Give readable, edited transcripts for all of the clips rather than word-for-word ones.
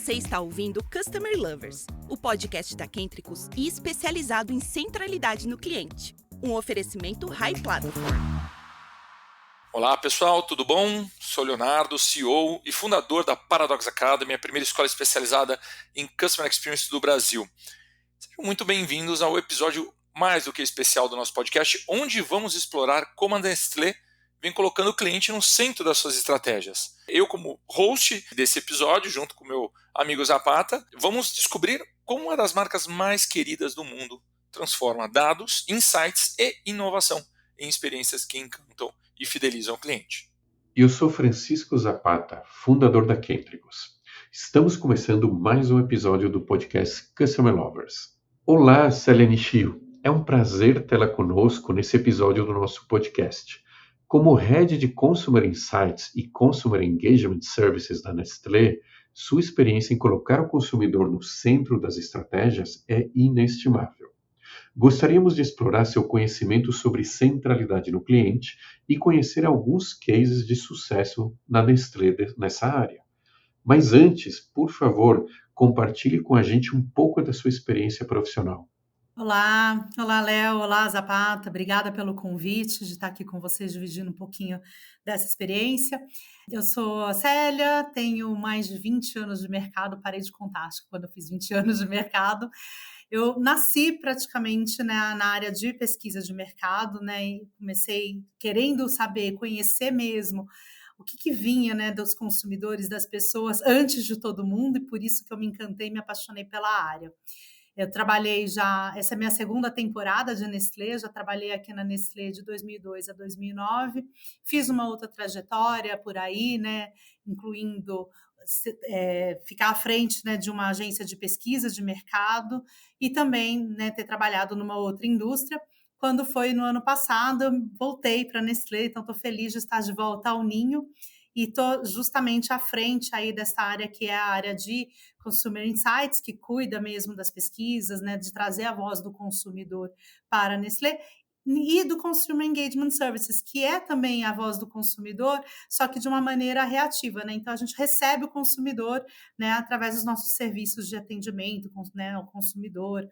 Você está ouvindo Customer Lovers, o podcast da Kentricus e especializado em centralidade no cliente. Um oferecimento High Platform. Olá pessoal, tudo bom? Sou Leonardo, CEO e fundador da Paradox Academy, a primeira escola especializada em Customer Experience do Brasil. Sejam muito bem-vindos ao episódio mais do que especial do nosso podcast, onde vamos explorar como a Nestlé vem colocando o cliente no centro das suas estratégias. Eu, como host desse episódio, junto com o meu amigo Zapata, vamos descobrir como uma das marcas mais queridas do mundo transforma dados, insights e inovação em experiências que encantam e fidelizam o cliente. Eu sou Francisco Zapata, fundador da Kentricus. Estamos começando mais um episódio do podcast Customer Lovers. Olá, Célia Nishio. É um prazer tê-la conosco nesse episódio do nosso podcast. Como Head de Consumer Insights e Consumer Engagement Services da Nestlé, sua experiência em colocar o consumidor no centro das estratégias é inestimável. Gostaríamos de explorar seu conhecimento sobre centralidade no cliente e conhecer alguns cases de sucesso na Nestlé nessa área. Mas antes, por favor, compartilhe com a gente um pouco da sua experiência profissional. Olá, Léo, olá Zapata, obrigada pelo convite de estar aqui com vocês dividindo um pouquinho dessa experiência. Eu sou a Célia, tenho mais de 20 anos de mercado, parei de contar, acho que quando eu fiz 20 anos de mercado. Eu nasci praticamente, né, na área de pesquisa de mercado, né, e comecei querendo saber, conhecer mesmo o que vinha, né, dos consumidores, das pessoas, antes de todo mundo, e por isso que eu me encantei e me apaixonei pela área. Eu trabalhei já, essa é a minha segunda temporada de Nestlé, já trabalhei aqui na Nestlé de 2002 a 2009, fiz uma outra trajetória por aí, né, incluindo ficar à frente, né, de uma agência de pesquisa de mercado e também, né, ter trabalhado numa outra indústria. Quando foi no ano passado, eu voltei para a Nestlé, então estou feliz de estar de volta ao ninho e estou justamente à frente aí dessa área que é a área de Consumer Insights, que cuida mesmo das pesquisas, né, de trazer a voz do consumidor para a Nestlé, e do Consumer Engagement Services, que é também a voz do consumidor, só que de uma maneira reativa, né? Então, a gente recebe o consumidor, né, através dos nossos serviços de atendimento, né, ao consumidor,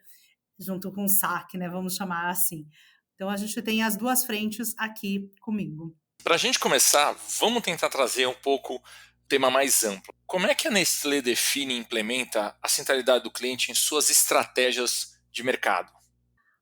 junto com o SAC, né, vamos chamar assim. Então, a gente tem as duas frentes aqui comigo. Para a gente começar, vamos tentar trazer um pouco o tema mais amplo. Como é que a Nestlé define e implementa a centralidade do cliente em suas estratégias de mercado?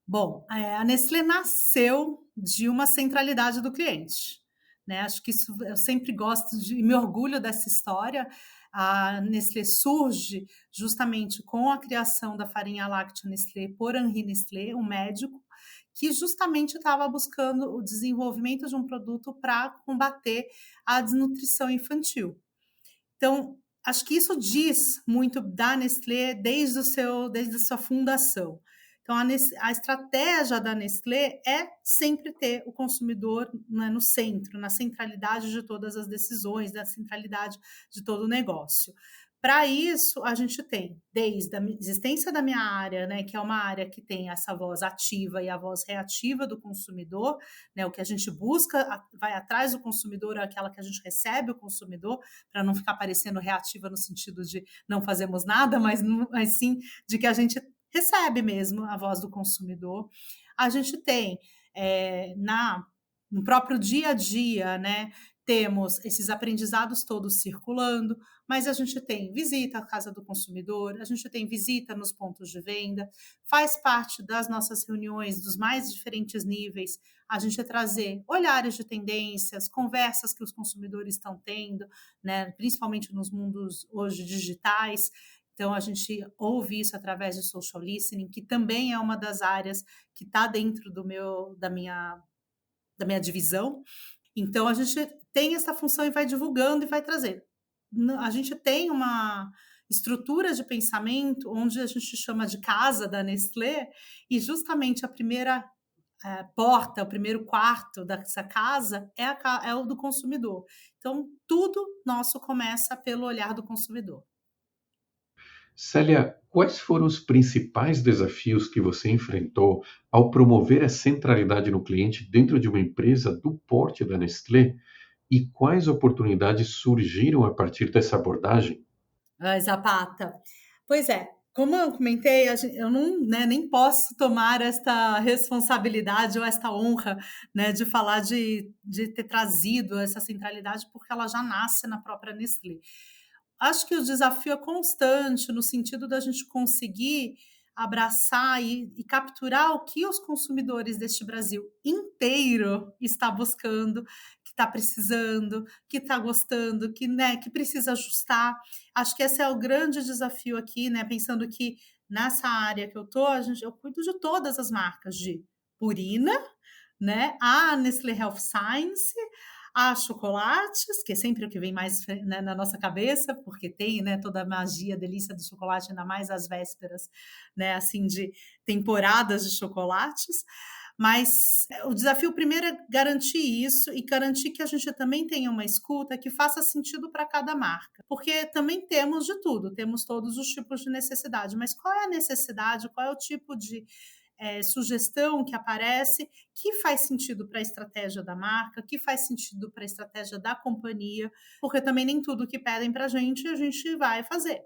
Bom, a Nestlé nasceu de uma centralidade do cliente, né? Acho que isso eu sempre gosto de me orgulho dessa história. A Nestlé surge justamente com a criação da farinha láctea Nestlé por Henri Nestlé, um médico que justamente estava buscando o desenvolvimento de um produto para combater a desnutrição infantil. Então, acho que isso diz muito da Nestlé desde a sua fundação. Então, a estratégia da Nestlé é sempre ter o consumidor, né, no centro, na centralidade de todas as decisões, na centralidade de todo o negócio. Para isso, a gente tem, desde a existência da minha área, né, que é uma área que tem essa voz ativa e a voz reativa do consumidor, né, o que a gente busca, vai atrás do consumidor, é aquela que a gente recebe o consumidor, para não ficar parecendo reativa no sentido de não fazemos nada, mas sim de que a gente recebe mesmo a voz do consumidor. A gente tem, no próprio dia a dia, né, temos esses aprendizados todos circulando, mas a gente tem visita à casa do consumidor, a gente tem visita nos pontos de venda, faz parte das nossas reuniões dos mais diferentes níveis, a gente trazer olhares de tendências, conversas que os consumidores estão tendo, né, principalmente nos mundos hoje digitais. Então, a gente ouve isso através de social listening, que também é uma das áreas que está dentro da minha divisão. Então, a gente tem essa função e vai divulgando e vai trazer. A gente tem uma estrutura de pensamento onde a gente chama de casa da Nestlé, e justamente a primeira porta, o primeiro quarto dessa casa é o do consumidor. Então, tudo nosso começa pelo olhar do consumidor. Célia, quais foram os principais desafios que você enfrentou ao promover a centralidade no cliente dentro de uma empresa do porte da Nestlé? E quais oportunidades surgiram a partir dessa abordagem? Ai, Zapata. Pois é, como eu comentei, eu não, né, nem posso tomar esta responsabilidade ou esta honra, né, de falar de ter trazido essa centralidade, porque ela já nasce na própria Nestlé. Acho que o desafio é constante, no sentido da gente conseguir abraçar e capturar o que os consumidores deste Brasil inteiro está buscando, que está precisando, que está gostando, que, né, que precisa ajustar. Acho que esse é o grande desafio aqui, né? Pensando que nessa área que eu tô, eu cuido de todas as marcas, de Purina, né? A Nestlé Health Science, a chocolates, que é sempre o que vem mais, né, na nossa cabeça, porque tem, né, toda a magia, a delícia do chocolate, ainda mais às vésperas, né, assim, de temporadas de chocolates. Mas o desafio primeiro é garantir isso e garantir que a gente também tenha uma escuta que faça sentido para cada marca. Porque também temos de tudo, temos todos os tipos de necessidade, mas qual é a necessidade, qual é o tipo de sugestão que aparece que faz sentido para a estratégia da marca, que faz sentido para a estratégia da companhia, porque também nem tudo que pedem para a gente vai fazer.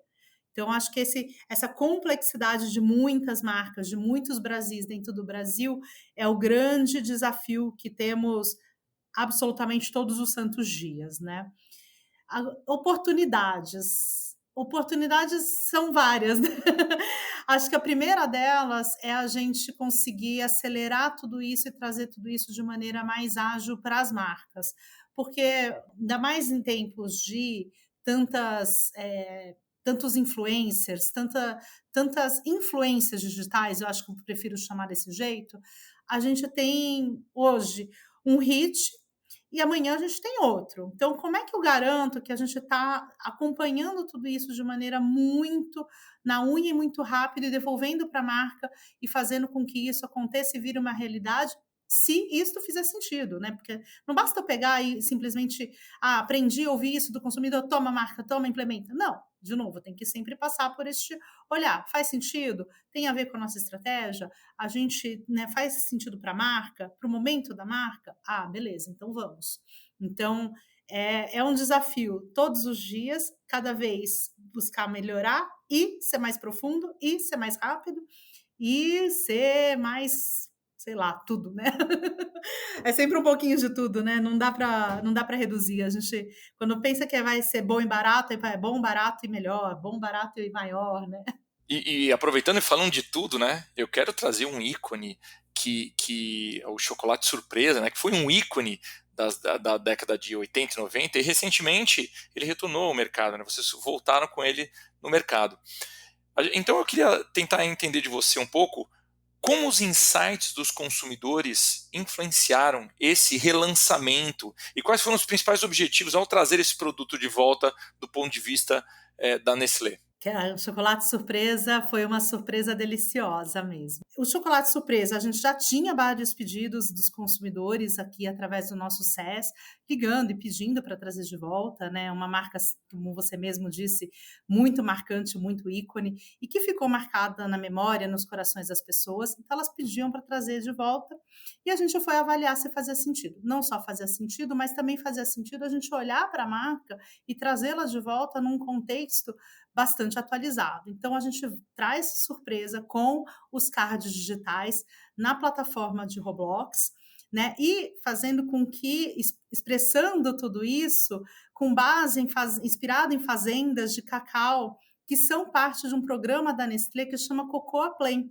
Então, acho que essa complexidade de muitas marcas, de muitos Brasis dentro do Brasil, é o grande desafio que temos absolutamente todos os santos dias, né? Oportunidades. Oportunidades são várias, né? Acho que a primeira delas é a gente conseguir acelerar tudo isso e trazer tudo isso de maneira mais ágil para as marcas. Porque, ainda mais em tempos de tantos influencers, tantas influências digitais, eu acho que eu prefiro chamar desse jeito, a gente tem hoje um hit e amanhã a gente tem outro. Então, como é que eu garanto que a gente está acompanhando tudo isso de maneira muito na unha e muito rápido e devolvendo para a marca e fazendo com que isso aconteça e vire uma realidade, se isso fizer sentido, né? Porque não basta eu pegar e simplesmente aprendi a ouvir isso do consumidor, toma marca, toma, implementa. Não, de novo, tem que sempre passar por este olhar. Faz sentido? Tem a ver com a nossa estratégia? A gente, né, faz sentido para a marca, para o momento da marca? Ah, beleza, então vamos. Então, é um desafio todos os dias, cada vez buscar melhorar e ser mais profundo e ser mais rápido e ser mais, sei lá, tudo, né? É sempre um pouquinho de tudo, né? Não dá para reduzir. A gente, quando pensa que vai ser bom e barato, é bom, barato e melhor, bom, barato e maior, né? E aproveitando e falando de tudo, né? Eu quero trazer um ícone que é o chocolate surpresa, né? Que foi um ícone da década de 80 e 90 e recentemente ele retornou ao mercado, né? Vocês voltaram com ele no mercado. Então eu queria tentar entender de você um pouco como os insights dos consumidores influenciaram esse relançamento e quais foram os principais objetivos ao trazer esse produto de volta do ponto de vista da Nestlé. O chocolate surpresa foi uma surpresa deliciosa mesmo. O chocolate surpresa, a gente já tinha vários pedidos dos consumidores aqui através do nosso SES, ligando e pedindo para trazer de volta, né? Uma marca, como você mesmo disse, muito marcante, muito ícone, e que ficou marcada na memória, nos corações das pessoas. Então, elas pediam para trazer de volta e a gente foi avaliar se fazia sentido. Não só fazia sentido, mas também fazia sentido a gente olhar para a marca e trazê-la de volta num contexto bastante atualizado. Então, a gente traz surpresa com os cards digitais na plataforma de Roblox, né? E fazendo com que, expressando tudo isso, com base inspirado em fazendas de cacau, que são parte de um programa da Nestlé que chama Cocoa Plain,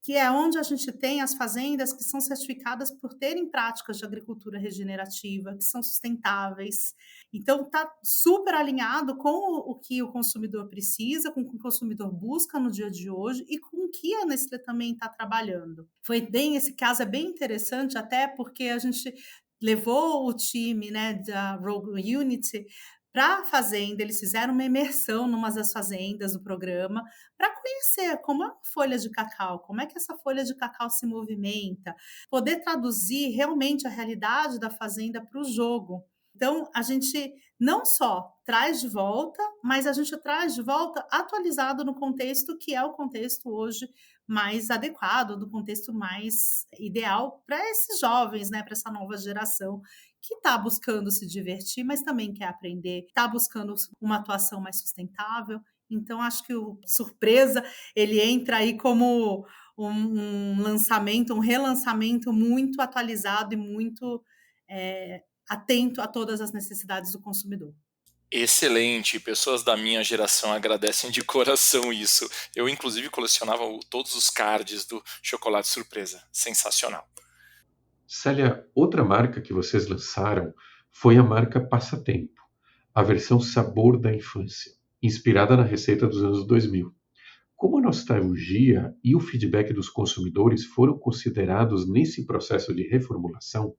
que é onde a gente tem as fazendas que são certificadas por terem práticas de agricultura regenerativa, que são sustentáveis. Então, está super alinhado com o que o consumidor precisa, com o que o consumidor busca no dia de hoje e com o que a Nestlé também está trabalhando. Esse caso é bem interessante, até porque a gente levou o time, né, da Rogue Unity para a fazenda, eles fizeram uma imersão numa das fazendas do programa para conhecer como é a folha de cacau, como é que essa folha de cacau se movimenta, poder traduzir realmente a realidade da fazenda para o jogo. Então, a gente não só traz de volta, mas a gente traz de volta atualizado no contexto que é o contexto hoje mais adequado, do contexto mais ideal para esses jovens, né, para essa nova geração que está buscando se divertir, mas também quer aprender, está buscando uma atuação mais sustentável Então, acho que o Surpresa, ele entra aí como um lançamento, um relançamento muito atualizado e muito atento a todas as necessidades do consumidor. Excelente, pessoas da minha geração agradecem de coração isso. Eu, inclusive, colecionava todos os cards do Chocolate Surpresa. Sensacional. Célia, outra marca que vocês lançaram foi a marca Passatempo, a versão sabor da infância, inspirada na receita dos anos 2000. Como a nostalgia e o feedback dos consumidores foram considerados nesse processo de reformulação?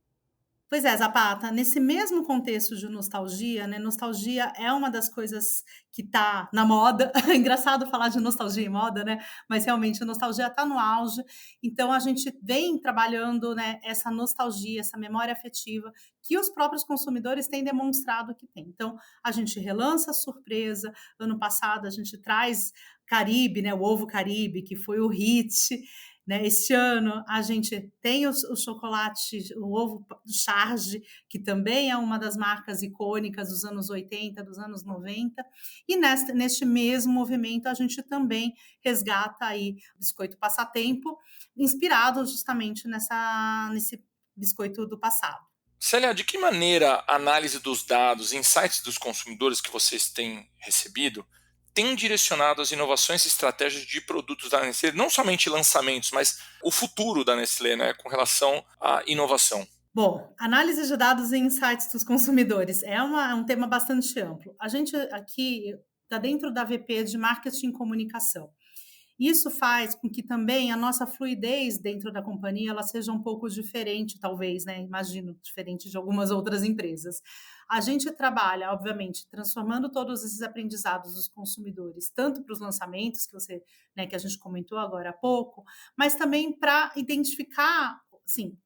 Pois é, Zapata, nesse mesmo contexto de nostalgia, né? Nostalgia é uma das coisas que está na moda. É engraçado falar de nostalgia e moda, né? Mas realmente a nostalgia está no auge. Então a gente vem trabalhando, né, essa nostalgia, essa memória afetiva que os próprios consumidores têm demonstrado que tem. Então a gente relança a Surpresa. Ano passado a gente traz Caribe, né? O ovo Caribe, que foi o hit. Né? Este ano a gente tem o chocolate, o ovo do Charge, que também é uma das marcas icônicas dos anos 80, dos anos 90, e neste mesmo movimento a gente também resgata aí o biscoito Passatempo, inspirado justamente nesse biscoito do passado. Célia, de que maneira a análise dos dados, insights dos consumidores que vocês têm recebido tem direcionado as inovações e estratégias de produtos da Nestlé, não somente lançamentos, mas o futuro da Nestlé, né, com relação à inovação? Bom, análise de dados e insights dos consumidores é um tema bastante amplo. A gente aqui está dentro da VP de Marketing e Comunicação. Isso faz com que também a nossa fluidez dentro da companhia ela seja um pouco diferente, talvez, né? Imagino, diferente de algumas outras empresas. A gente trabalha, obviamente, transformando todos esses aprendizados dos consumidores, tanto para os lançamentos né, que a gente comentou agora há pouco, mas também para identificar, assim,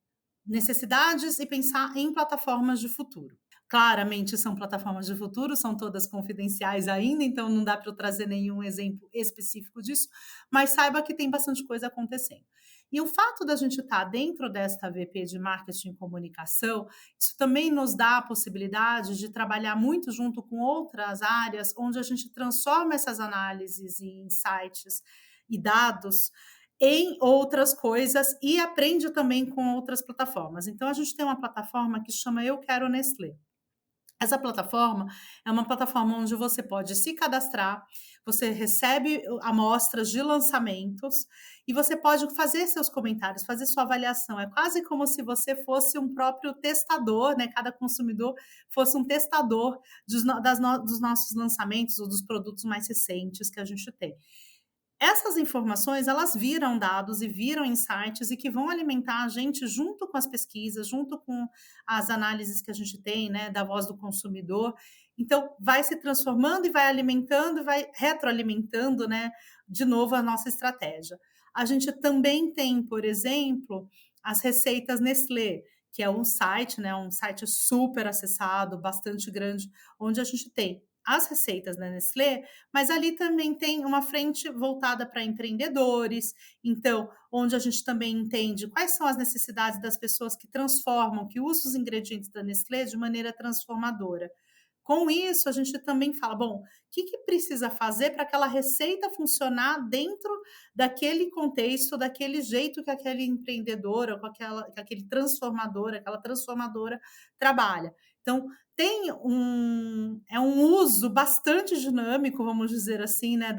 necessidades e pensar em plataformas de futuro. Claramente são plataformas de futuro, são todas confidenciais ainda, então não dá para eu trazer nenhum exemplo específico disso, mas saiba que tem bastante coisa acontecendo. E o fato da gente estar dentro desta VP de Marketing e Comunicação, isso também nos dá a possibilidade de trabalhar muito junto com outras áreas, onde a gente transforma essas análises e insights e dados em outras coisas e aprende também com outras plataformas. Então, a gente tem uma plataforma que chama Eu Quero Nestlé. Essa plataforma é uma plataforma onde você pode se cadastrar, você recebe amostras de lançamentos e você pode fazer seus comentários, fazer sua avaliação. É quase como se você fosse um próprio testador, né? Cada consumidor fosse um testador dos nossos lançamentos ou dos produtos mais recentes que a gente tem. Essas informações, elas viram dados e viram insights e que vão alimentar a gente junto com as pesquisas, junto com as análises que a gente tem, né, da voz do consumidor. Então, vai se transformando e vai alimentando e vai retroalimentando, né, de novo a nossa estratégia. A gente também tem, por exemplo, as receitas Nestlé, que é um site, né, um site super acessado, bastante grande, onde a gente tem as receitas da Nestlé, mas ali também tem uma frente voltada para empreendedores, então, onde a gente também entende quais são as necessidades das pessoas que transformam, que usam os ingredientes da Nestlé de maneira transformadora. Com isso, a gente também fala, bom, o que precisa fazer para aquela receita funcionar dentro daquele contexto, daquele jeito que aquele empreendedor, ou que aquele transformador, aquela transformadora trabalha. Então, é um uso bastante dinâmico, vamos dizer assim, né,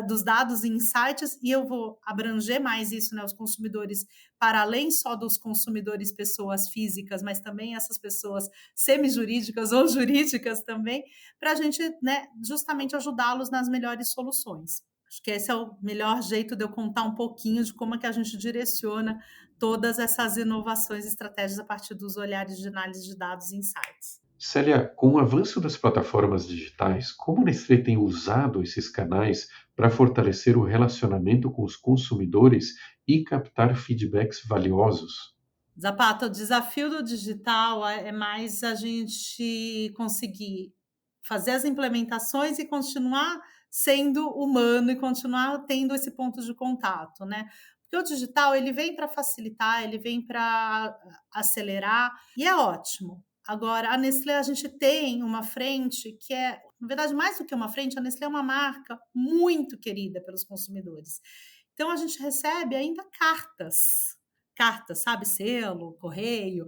dos dados e insights, e eu vou abranger mais isso, né, os consumidores, para além só dos consumidores pessoas físicas, mas também essas pessoas semi-jurídicas ou jurídicas também, para a gente, né, justamente ajudá-los nas melhores soluções. Acho que esse é o melhor jeito de eu contar um pouquinho de como é que a gente direciona todas essas inovações e estratégias a partir dos olhares de análise de dados e insights. Célia, com o avanço das plataformas digitais, como a Nestlé tem usado esses canais para fortalecer o relacionamento com os consumidores e captar feedbacks valiosos? Zapata, o desafio do digital é mais a gente conseguir fazer as implementações e continuar sendo humano e continuar tendo esse ponto de contato, né? Porque o digital ele vem para facilitar, ele vem para acelerar e é ótimo. Agora, a Nestlé, a gente tem uma frente que é, na verdade, mais do que uma frente, a Nestlé é uma marca muito querida pelos consumidores. Então, a gente recebe ainda cartas, sabe, selo, correio,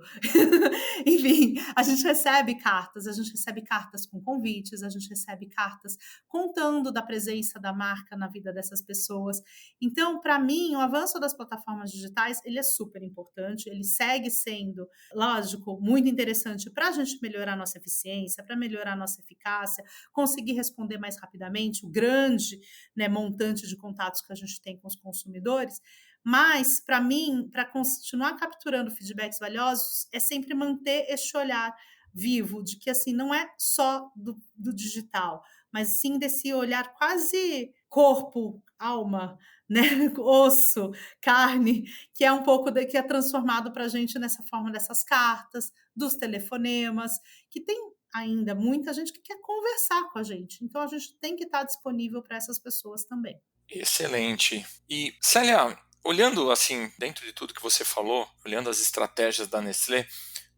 enfim, a gente recebe cartas com convites, a gente recebe cartas contando da presença da marca na vida dessas pessoas. Então, para mim, o avanço das plataformas digitais, ele é super importante, ele segue sendo, lógico, muito interessante para a gente melhorar a nossa eficiência, para melhorar a nossa eficácia, conseguir responder mais rapidamente o grande, né, montante de contatos que a gente tem com os consumidores. Mas, para mim, para continuar capturando feedbacks valiosos, é sempre manter este olhar vivo, de que assim não é só do digital, mas sim desse olhar quase corpo, alma, né? Osso, carne, que é um pouco que é transformado para a gente nessa forma dessas cartas, dos telefonemas, que tem ainda muita gente que quer conversar com a gente. Então, a gente tem que estar disponível para essas pessoas também. Excelente. E, Célia, olhando assim, dentro de tudo que você falou, olhando as estratégias da Nestlé,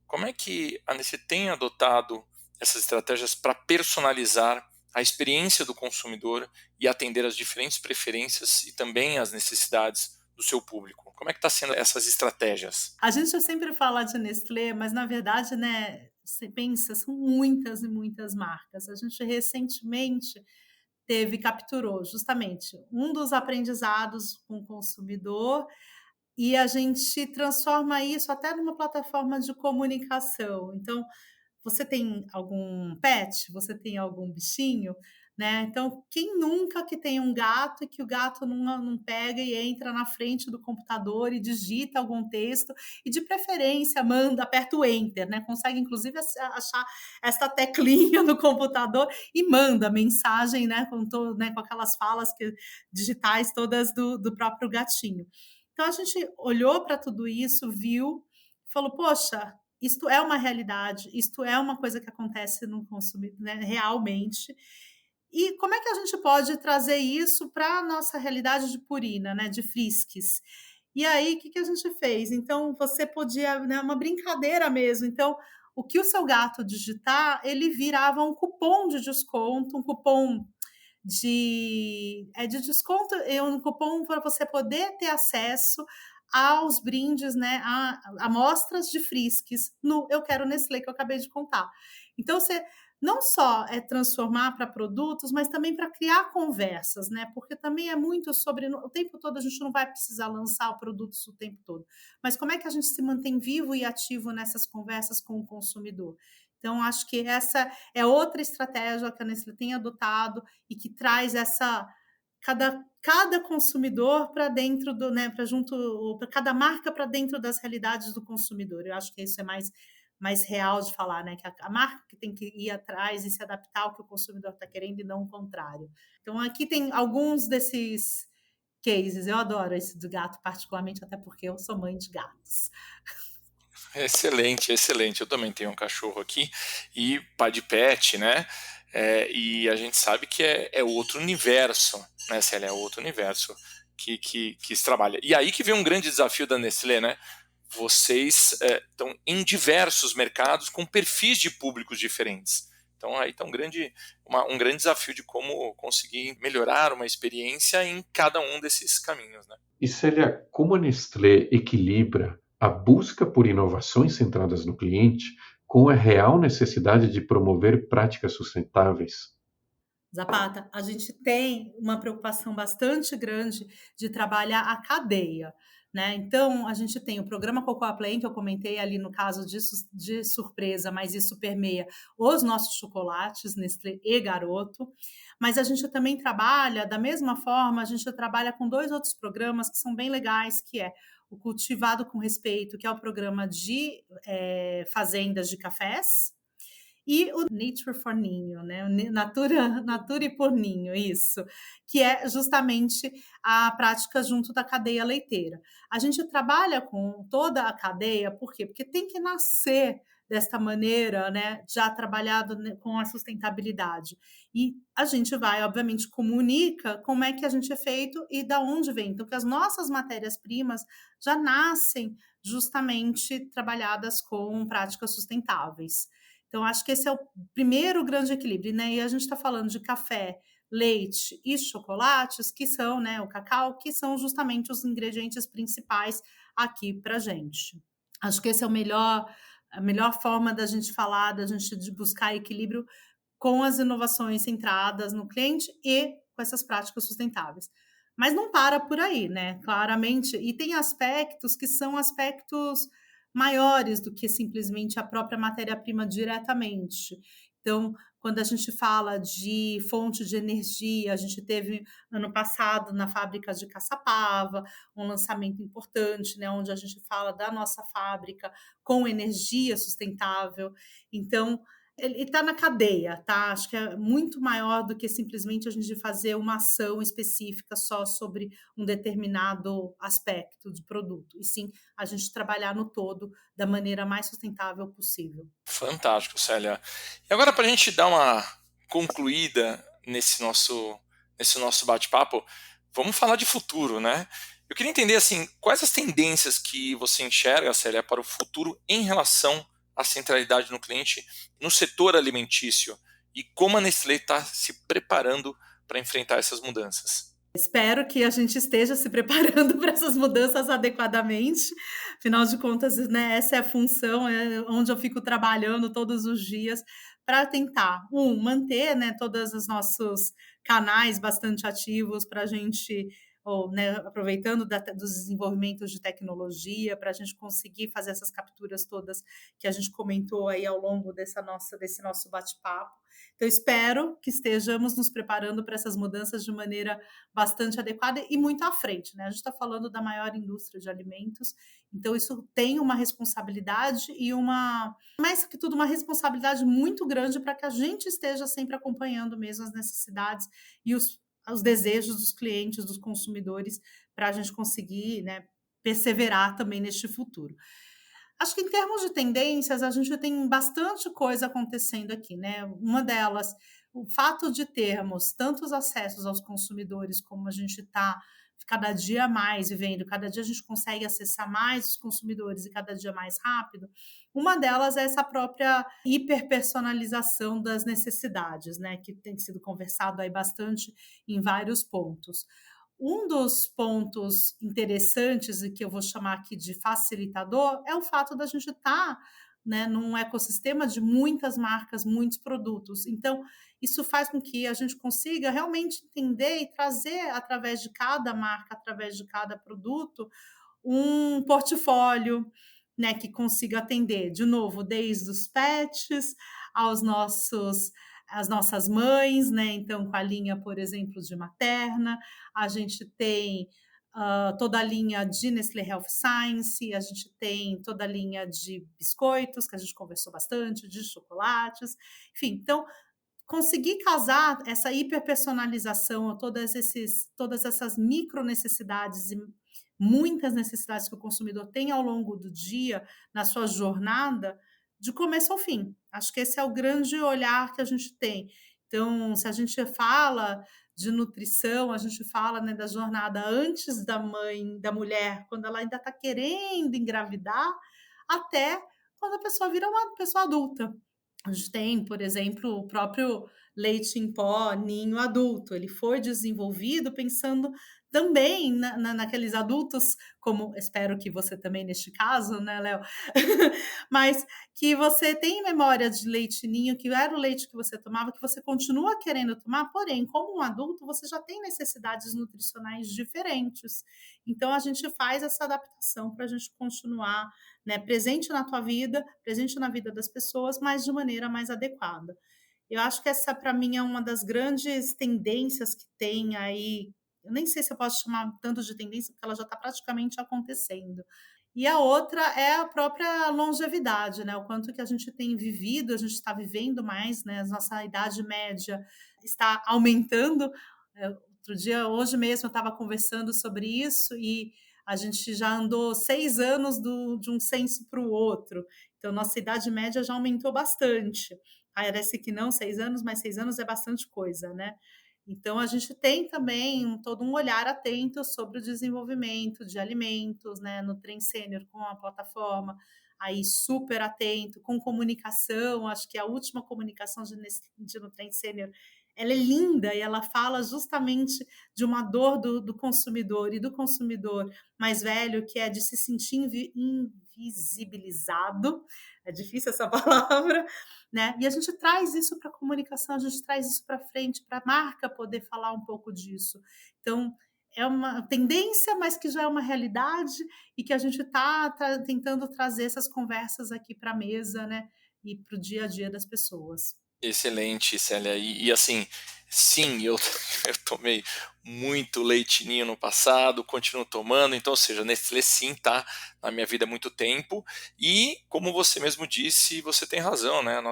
como é que a Nestlé tem adotado essas estratégias para personalizar a experiência do consumidor e atender às diferentes preferências e também às necessidades do seu público? Como é que está sendo essas estratégias? A gente sempre fala de Nestlé, mas na verdade, né, você pensa, são muitas e muitas marcas. A gente recentemente capturou justamente um dos aprendizados com o consumidor e a gente transforma isso até numa plataforma de comunicação. Então, você tem algum pet? Você tem algum bichinho? Né? Então, quem nunca que tem um gato e que o gato não pega e entra na frente do computador e digita algum texto e, de preferência, aperta o Enter, né? Consegue, inclusive, achar essa teclinha no computador e manda mensagem, né? Com aquelas falas digitais todas do próprio gatinho. Então, a gente olhou para tudo isso, viu, falou, poxa, isto é uma realidade, isto é uma coisa que acontece no consumidor, né, realmente. E como é que a gente pode trazer isso para a nossa realidade de Purina, né, de Friskies? E aí, o que a gente fez? Então, você podia, né, uma brincadeira mesmo. Então, o que o seu gato digitar, ele virava um cupom de desconto, um cupom de desconto, um cupom para você poder ter acesso aos brindes, né, a amostras de Friskies no Eu Quero Nestlé, que eu acabei de contar. Então, você não só é transformar para produtos, mas também para criar conversas, né? Porque também é muito sobre o tempo todo a gente não vai precisar lançar produtos o tempo todo, mas como é que a gente se mantém vivo e ativo nessas conversas com o consumidor? Então, acho que essa é outra estratégia que a Nestlé tem adotado e que traz essa cada consumidor para dentro do, né, para junto, para cada marca para dentro das realidades do consumidor. Eu acho que isso é mais real de falar, né? Que a marca que tem que ir atrás e se adaptar ao que o consumidor está querendo e não o contrário. Então, aqui tem alguns desses cases. Eu adoro esse do gato, particularmente, até porque eu sou mãe de gatos. Excelente, excelente. Eu também tenho um cachorro aqui e pai de pet, né? E a gente sabe que é outro universo, né, Célia? É outro universo que se trabalha. E aí que vem um grande desafio da Nestlé, né? Vocês estão em diversos mercados com perfis de públicos diferentes. Então aí está um grande desafio de como conseguir melhorar uma experiência em cada um desses caminhos, né? E Célia, como a Nestlé equilibra a busca por inovações centradas no cliente com a real necessidade de promover práticas sustentáveis? Zapata, a gente tem uma preocupação bastante grande de trabalhar a cadeia, né? Então, a gente tem o programa Cocoa Play, que eu comentei ali no caso de surpresa, mas isso permeia os nossos chocolates, Nestlé e Garoto. Mas a gente também trabalha, da mesma forma, a gente trabalha com 2 outros programas que são bem legais, que é o Cultivado com Respeito, que é o programa de fazendas de cafés, e o Nature for Ninho, né? Nature por Ninho, isso, que é justamente a prática junto da cadeia leiteira. A gente trabalha com toda a cadeia, por quê? Porque tem que nascer desta maneira, né, já trabalhado, né, com a sustentabilidade. E a gente vai, obviamente, comunica como é que a gente é feito e da onde vem. Então, que as nossas matérias-primas já nascem justamente trabalhadas com práticas sustentáveis. Então, acho que esse é o primeiro grande equilíbrio, né? E a gente está falando de café, leite e chocolates, que são, né, o cacau, que são justamente os ingredientes principais aqui para a gente. Acho que esse é a melhor forma da gente falar, da gente de buscar equilíbrio com as inovações centradas no cliente e com essas práticas sustentáveis. Mas não para por aí, né? Claramente, e tem aspectos que são aspectos maiores do que simplesmente a própria matéria-prima diretamente. Então, quando a gente fala de fonte de energia, a gente teve ano passado na fábrica de Caçapava um lançamento importante, né, onde a gente fala da nossa fábrica com energia sustentável. Então, ele está na cadeia, tá? Acho que é muito maior do que simplesmente a gente fazer uma ação específica só sobre um determinado aspecto de produto, e sim a gente trabalhar no todo da maneira mais sustentável possível. Fantástico, Célia. E agora, para a gente dar uma concluída nesse nosso bate-papo, vamos falar de futuro, né? Eu queria entender, assim, quais as tendências que você enxerga, Célia, para o futuro em relação à centralidade no cliente no setor alimentício e como a Nestlé está se preparando para enfrentar essas mudanças. Espero que a gente esteja se preparando para essas mudanças adequadamente. Afinal de contas, né, essa é a função, é onde eu fico trabalhando todos os dias para tentar, manter, né, todos os nossos canais bastante ativos para a gente, ou, né, aproveitando dos desenvolvimentos de tecnologia, para a gente conseguir fazer essas capturas todas que a gente comentou aí ao longo desse nosso bate-papo. Então, espero que estejamos nos preparando para essas mudanças de maneira bastante adequada e muito à frente, né? A gente está falando da maior indústria de alimentos, então isso tem uma responsabilidade e mais que tudo, uma responsabilidade muito grande para que a gente esteja sempre acompanhando mesmo as necessidades e os desejos dos clientes, dos consumidores, para a gente conseguir, né, perseverar também neste futuro. Acho que em termos de tendências, a gente tem bastante coisa acontecendo aqui, né? Uma delas, o fato de termos tantos acessos aos consumidores, como a gente está cada dia mais vivendo, cada dia a gente consegue acessar mais os consumidores e cada dia mais rápido. Uma delas é essa própria hiperpersonalização das necessidades, né? Que tem sido conversado aí bastante em vários pontos. Um dos pontos interessantes e que eu vou chamar aqui de facilitador é o fato da gente estar, né, num ecossistema de muitas marcas, muitos produtos. Então, isso faz com que a gente consiga realmente entender e trazer, através de cada marca, através de cada produto, um portfólio, né, que consiga atender, de novo, desde os pets aos as nossas mães, né? Então, com a linha, por exemplo, de materna, a gente tem toda a linha de Nestlé Health Science, a gente tem toda a linha de biscoitos, que a gente conversou bastante, de chocolates, enfim, então conseguir casar essa hiperpersonalização, todas essas micro necessidades e muitas necessidades que o consumidor tem ao longo do dia, na sua jornada, de começo ao fim. Acho que esse é o grande olhar que a gente tem. Então, se a gente fala de nutrição, a gente fala, né, da jornada antes da mulher, quando ela ainda está querendo engravidar, até quando a pessoa vira uma pessoa adulta. A gente tem, por exemplo, o próprio leite em pó ninho adulto. Ele foi desenvolvido pensando também naqueles adultos, como espero que você também neste caso, né, Léo? Mas que você tem memória de leite ninho, que era o leite que você tomava, que você continua querendo tomar, porém, como um adulto, você já tem necessidades nutricionais diferentes. Então, a gente faz essa adaptação para a gente continuar, né, presente na tua vida, presente na vida das pessoas, mas de maneira mais adequada. Eu acho que essa, para mim, é uma das grandes tendências que tem aí. Eu nem sei se eu posso chamar tanto de tendência, porque ela já está praticamente acontecendo. E a outra é a própria longevidade, né? O quanto que a gente tem vivido, a gente está vivendo mais, né? A nossa idade média está aumentando. Outro dia, hoje mesmo, eu estava conversando sobre isso e a gente já andou 6 anos de um censo para o outro, então nossa idade média já aumentou bastante. Parece que não, 6 anos, mas 6 anos é bastante coisa, né. Então a gente tem também todo um olhar atento sobre o desenvolvimento de alimentos, né, no Trem Sênior com a plataforma, aí super atento, com comunicação, acho que a última comunicação de Nutrem Sênior, ela é linda e ela fala justamente de uma dor do consumidor e do consumidor mais velho, que é de se sentir invisibilizado, é difícil essa palavra, né? E a gente traz isso para a comunicação, a gente traz isso para frente, para a marca poder falar um pouco disso. Então, é uma tendência, mas que já é uma realidade e que a gente está tentando trazer essas conversas aqui para a mesa, né? E para o dia a dia das pessoas. Excelente, Célia. E assim, sim, eu, eu tomei muito leite ninho no passado, continuo tomando, então, ou seja, Nestlé sim tá na minha vida há muito tempo. E, como você mesmo disse, você tem razão, né?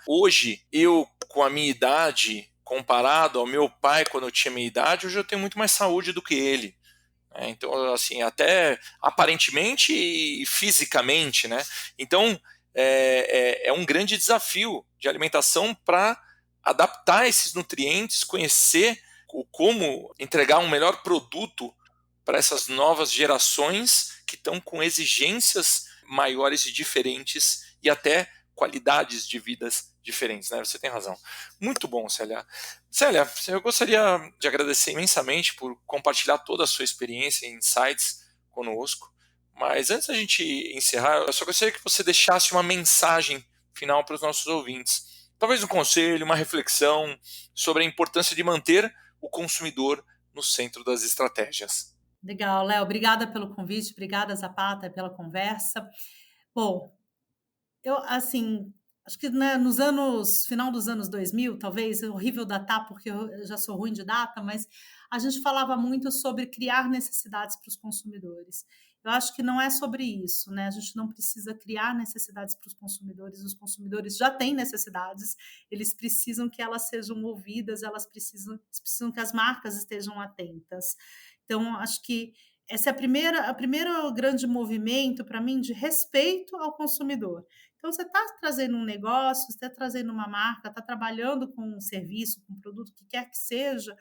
Hoje, eu, com a minha idade, comparado ao meu pai quando eu tinha minha idade, hoje eu tenho muito mais saúde do que ele. Então, assim, até aparentemente e fisicamente, né? Então, é um grande desafio de alimentação para adaptar esses nutrientes, conhecer como entregar um melhor produto para essas novas gerações que estão com exigências maiores e diferentes e até qualidades de vidas diferentes, né? Você tem razão. Muito bom, Célia. Célia, eu gostaria de agradecer imensamente por compartilhar toda a sua experiência e insights conosco. Mas antes da gente encerrar, eu só gostaria que você deixasse uma mensagem final para os nossos ouvintes. Talvez um conselho, uma reflexão sobre a importância de manter o consumidor no centro das estratégias. Legal, Léo, obrigada pelo convite, obrigada, Zapata, pela conversa. Bom, eu, assim, acho que, né, final dos anos 2000, talvez, é horrível datar, porque eu já sou ruim de data, mas a gente falava muito sobre criar necessidades para os consumidores. Eu acho que não é sobre isso, né? A gente não precisa criar necessidades para os consumidores já têm necessidades, eles precisam que elas sejam ouvidas, eles precisam que as marcas estejam atentas. Então, acho que essa é a primeiro grande movimento para mim de respeito ao consumidor. Então, você está trazendo um negócio, você está trazendo uma marca, está trabalhando com um serviço, com um produto, o que quer que seja.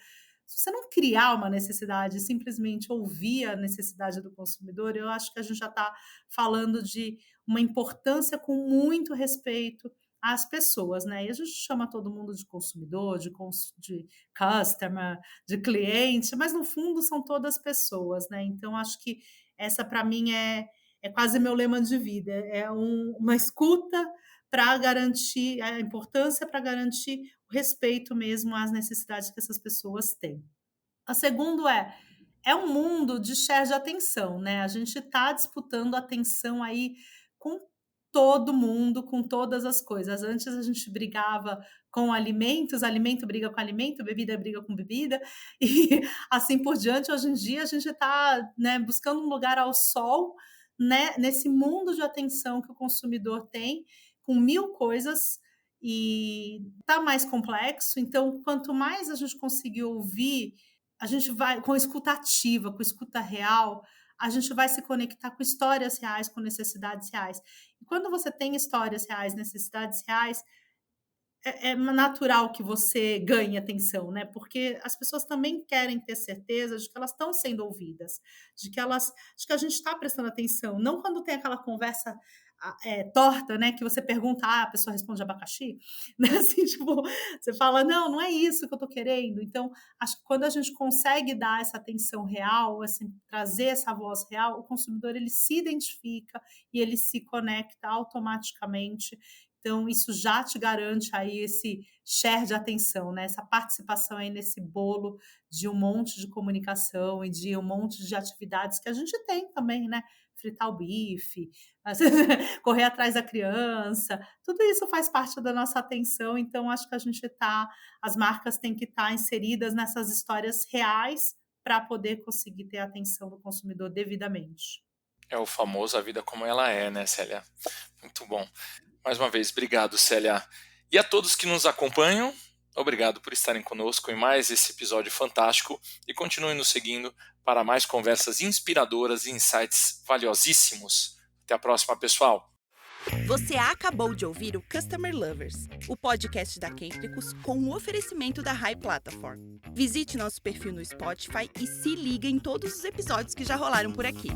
Se você não criar uma necessidade, simplesmente ouvir a necessidade do consumidor, eu acho que a gente já está falando de uma importância com muito respeito às pessoas, né? E a gente chama todo mundo de consumidor, de customer, de cliente, mas no fundo são todas pessoas, né? Então, acho que essa, para mim, é quase meu lema de vida, uma escuta para garantir a importância, para garantir o respeito mesmo às necessidades que essas pessoas têm. A segunda é um mundo de share de atenção, né? A gente está disputando atenção aí com todo mundo, com todas as coisas. Antes a gente brigava com alimentos, alimento briga com alimento, bebida briga com bebida, e assim por diante. Hoje em dia a gente está, né, buscando um lugar ao sol, né, nesse mundo de atenção que o consumidor tem, com mil coisas, e está mais complexo. Então, quanto mais a gente conseguir ouvir, a gente vai, com escuta ativa, com escuta real, a gente vai se conectar com histórias reais, com necessidades reais. E quando você tem histórias reais, necessidades reais, é natural que você ganhe atenção, né? Porque as pessoas também querem ter certeza de que elas estão sendo ouvidas, de que a gente está prestando atenção. Não quando tem aquela conversa torta, né? Que você pergunta, a pessoa responde abacaxi, né? Assim, tipo, você fala, não é isso que eu estou querendo. Então, acho que quando a gente consegue dar essa atenção real, assim, trazer essa voz real, o consumidor ele se identifica e ele se conecta automaticamente. Então, isso já te garante aí esse share de atenção, né? Essa participação aí nesse bolo de um monte de comunicação e de um monte de atividades que a gente tem também, né? Fritar o bife, correr atrás da criança, tudo isso faz parte da nossa atenção. Então, acho que as marcas têm que estar inseridas nessas histórias reais para poder conseguir ter a atenção do consumidor devidamente. É o famoso A Vida Como Ela É, né, Célia? Muito bom. Mais uma vez, obrigado, Célia. E a todos que nos acompanham, Obrigado por estarem conosco em mais esse episódio fantástico e continuem nos seguindo para mais conversas inspiradoras e insights valiosíssimos. Até a próxima, pessoal! Você acabou de ouvir o Customer Lovers, o podcast da Kentricus com o oferecimento da High Platform. Visite nosso perfil no Spotify e se liga em todos os episódios que já rolaram por aqui.